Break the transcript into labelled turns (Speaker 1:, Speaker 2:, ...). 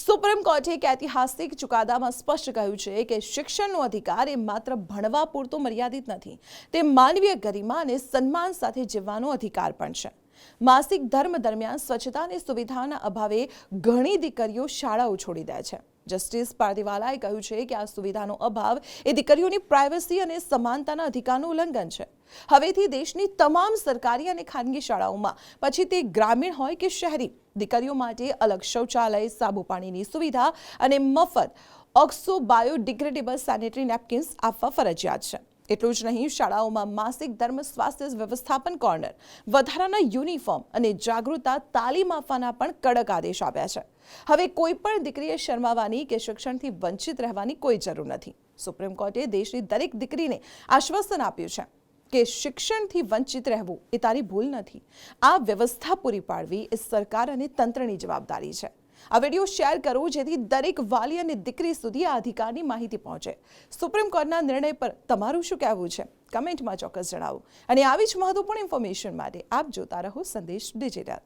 Speaker 1: Supreme કોર્ટે એક ઐતિહાસિક ચુકાદામાં સ્પષ્ટ કહ્યું છે કે શિક્ષણનો અધિકાર એ માત્ર ભણવા પૂરતો મર્યાદિત નથી, તે માનવીય ગરિમા અને સન્માન સાથે જીવવાનો અધિકાર પણ છે. માસિક ધર્મ દરમિયાન સ્વચ્છતા અને સુવિધાના અભાવે ઘણી દીકરીઓ શાળાઓ છોડી દે છે. જસ્ટિસ પારદીવાલાએ કહ્યું છે કે આ સુવિધાનો અભાવ એ દીકરીઓની પ્રાઇવસી અને સમાનતાના અધિકારનું ઉલ્લંઘન છે. હવેથી દેશની તમામ સરકારી અને ખાનગી શાળાઓમાં, પછી તે ગ્રામીણ હોય કે શહેરી, દીકરીઓ માટે અલગ શૌચાલય, સાબુ પાણીની સુવિધા અને મફત ઓક્સો બાયોડિગ્રેડેબલ સેનેટરી નેપકિન્સ આપવા ફરજિયાત છે. એટલું જ નહીં, શાળાઓમાં માસિક ધર્મ સ્વાસ્થ્ય વ્યવસ્થાપન કોર્નર, વધારાના યુનિફોર્મ અને જાગૃતતા તાલીમ આપવાના પણ કડક આદેશ આપ્યા છે. હવે કોઈ પણ દીકરીએ શરમાવાની કે શિક્ષણથી વંચિત રહેવાની કોઈ જરૂર નથી. સુપ્રીમ કોર્ટે દેશની દરેક દીકરીને આશ્વાસન આપ્યું છે કે શિક્ષણથી વંચિત રહેવું એ તારી ભૂલ નથી. આ વ્યવસ્થા પૂરી પાડવી એ સરકાર અને તંત્રની જવાબદારી છે. આ વિડીયો શેર કરો જેથી દરેક વાલી અને દીકરી સુધી આ અધિકારની માહિતી પહોંચે. સુપ્રીમ કોર્ટના નિર્ણય પર તમારું શું કહેવું છે? કમેન્ટમાં ચોક્કસ જણાવો. અને આવી જ મહત્વપૂર્ણ ઇન્ફોર્મેશન માટે આપ જોતા રહો સંદેશ ડિજિટલ.